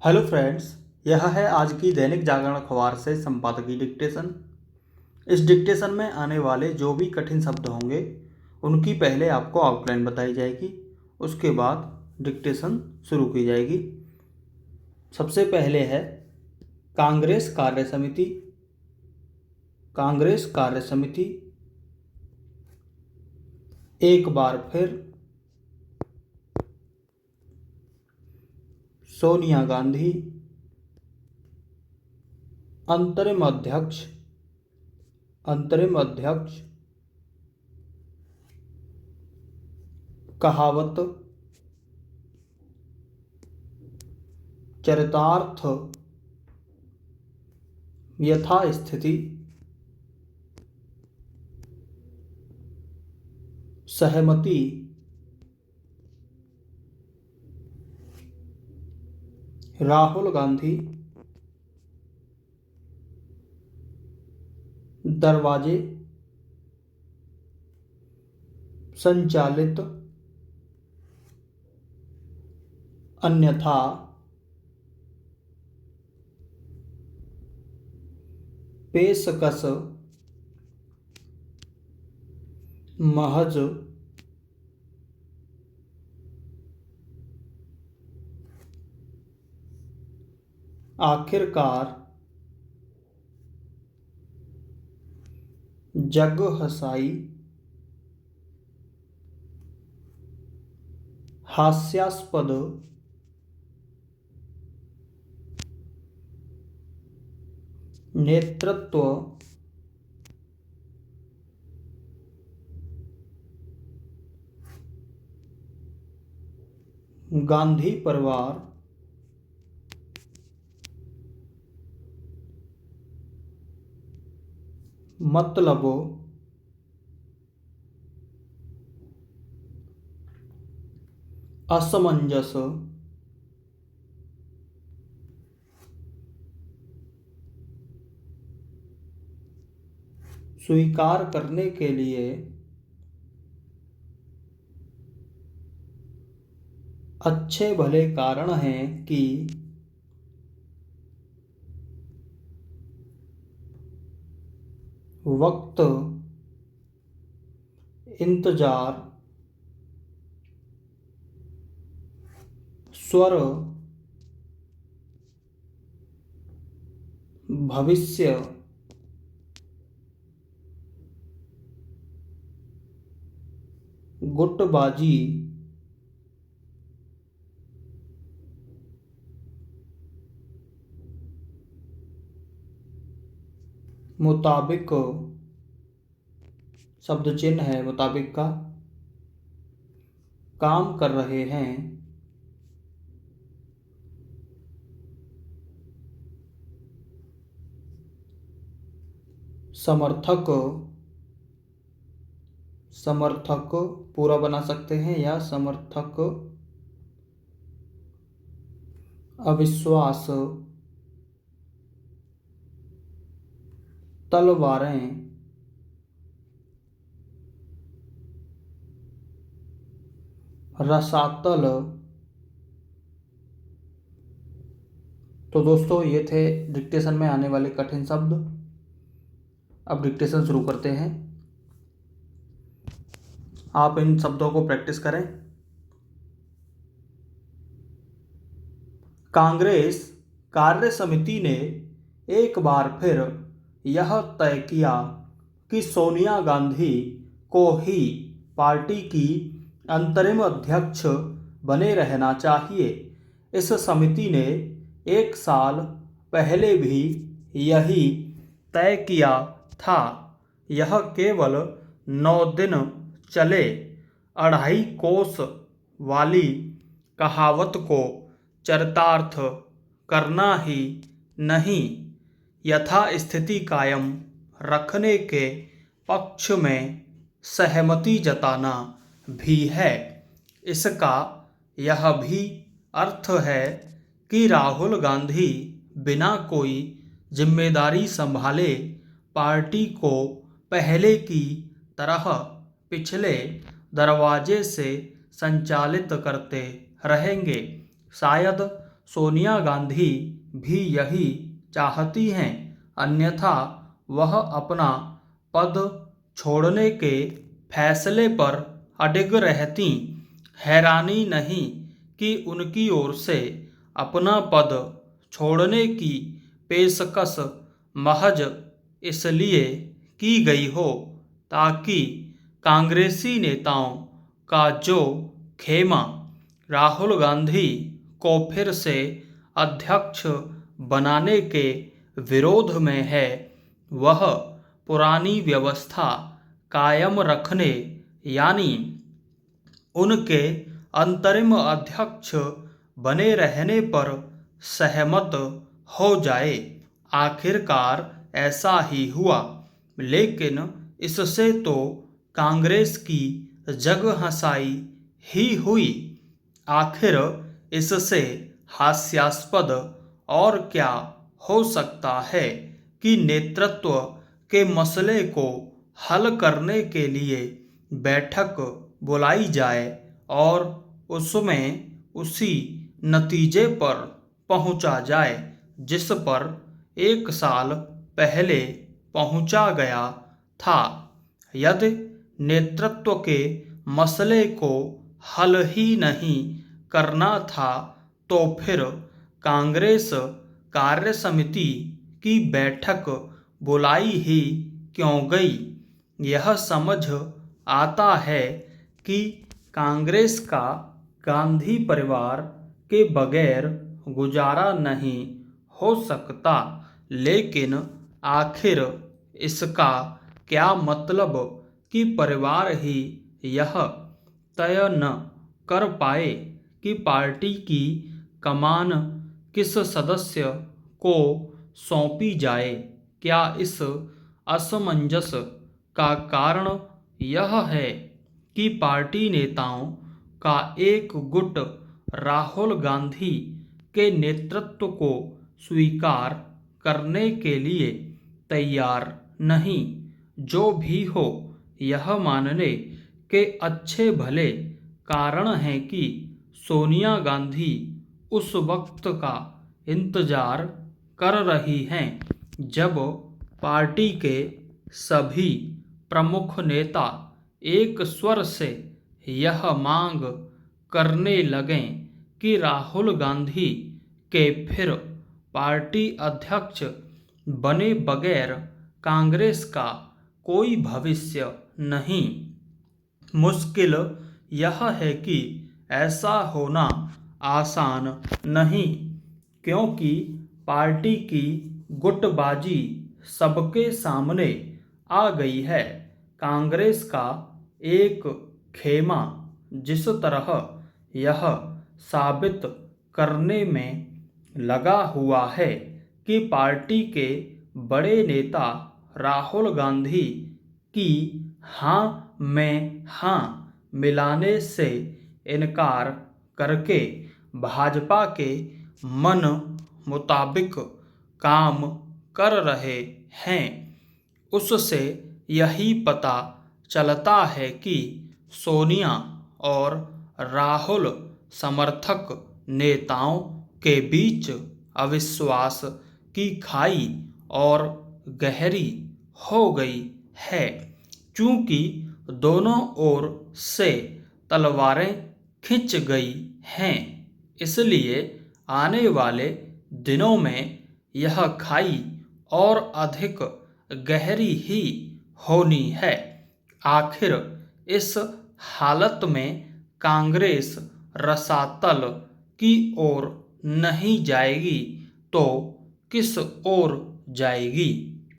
Hello friends, यह है आज की दैनिक जागरण अखबार से संपादकीय डिक्टेशन। इस डिक्टेशन में आने वाले जो भी कठिन शब्द होंगे उनकी पहले आपको आउटलाइन बताई जाएगी, उसके बाद डिक्टेशन शुरू की जाएगी। सबसे पहले है कांग्रेस कार्य समिति। कांग्रेस कार्य समिति एक बार फिर सोनिया गांधी अंतरिम अध्यक्ष कहावत चरितार्थ यथास्थिति सहमति राहुल गांधी दरवाजे संचालित अन्यथा पेशकश महज आखिरकार जग हसाई हास्यास्पद नेतृत्व गांधी परिवार मतलबों असमंजस स्वीकार करने के लिए अच्छे भले कारण हैं कि वक्त इंतजार स्वर भविष्य गुटबाजी मुताबिक शब्द चिन्ह है मुताबिक का काम कर रहे हैं। समर्थक पूरा बना सकते हैं या समर्थक अविश्वास तलवारें रसातल। तो दोस्तों, ये थे डिक्टेशन में आने वाले कठिन शब्द। अब डिक्टेशन शुरू करते हैं। आप इन शब्दों को प्रैक्टिस करें। कांग्रेस कार्य समिति ने एक बार फिर यह तय किया कि सोनिया गांधी को ही पार्टी की अंतरिम अध्यक्ष बने रहना चाहिए। इस समिति ने एक साल पहले भी यही तय किया था। यह केवल 9 दिन चले 2.5 कोस वाली कहावत को चरितार्थ करना ही नहीं, यथास्थिति कायम रखने के पक्ष में सहमति जताना भी है। इसका यह भी अर्थ है कि राहुल गांधी बिना कोई जिम्मेदारी संभाले पार्टी को पहले की तरह पिछले दरवाजे से संचालित करते रहेंगे। शायद सोनिया गांधी भी यही चाहती हैं, अन्यथा वह अपना पद छोड़ने के फैसले पर अडिग रहती। हैरानी नहीं कि उनकी ओर से अपना पद छोड़ने की पेशकश महज इसलिए की गई हो ताकि कांग्रेसी नेताओं का जो खेमा राहुल गांधी को फिर से अध्यक्ष बनाने के विरोध में है, वह पुरानी व्यवस्था कायम रखने यानी उनके अंतरिम अध्यक्ष बने रहने पर सहमत हो जाए। आखिरकार ऐसा ही हुआ, लेकिन इससे तो कांग्रेस की जगहंसाई ही हुई। आखिर इससे हास्यास्पद और क्या हो सकता है कि नेतृत्व के मसले को हल करने के लिए बैठक बुलाई जाए और उसमें उसी नतीजे पर पहुंचा जाए जिस पर 1 साल पहले पहुंचा गया था। यदि नेतृत्व के मसले को हल ही नहीं करना था तो फिर कांग्रेस कार्य समिति की बैठक बुलाई ही क्यों गई। यह समझ आता है कि कांग्रेस का गांधी परिवार के बगैर गुजारा नहीं हो सकता, लेकिन आखिर इसका क्या मतलब कि परिवार ही यह तय न कर पाए कि पार्टी की कमान किस सदस्य को सौंपी जाए। क्या इस असमंजस का कारण यह है कि पार्टी नेताओं का एक गुट राहुल गांधी के नेतृत्व को स्वीकार करने के लिए तैयार नहीं। जो भी हो, यह मानने के अच्छे भले कारण हैं कि सोनिया गांधी उस वक्त का इंतजार कर रही हैं जब पार्टी के सभी प्रमुख नेता एक स्वर से यह मांग करने लगें कि राहुल गांधी के फिर पार्टी अध्यक्ष बने बगैर कांग्रेस का कोई भविष्य नहीं। मुश्किल यह है कि ऐसा होना आसान नहीं, क्योंकि पार्टी की गुटबाजी सबके सामने आ गई है। कांग्रेस का एक खेमा जिस तरह यह साबित करने में लगा हुआ है कि पार्टी के बड़े नेता राहुल गांधी की हाँ में हाँ मिलाने से इनकार करके भाजपा के मन मुताबिक काम कर रहे हैं, उससे यही पता चलता है कि सोनिया और राहुल समर्थक नेताओं के बीच अविश्वास की खाई और गहरी हो गई है। चूंकि दोनों ओर से तलवारें खिंच गई हैं, इसलिए आने वाले दिनों में यह खाई और अधिक गहरी ही होनी है। आखिर इस हालत में कांग्रेस रसातल की ओर नहीं जाएगी तो किस ओर जाएगी।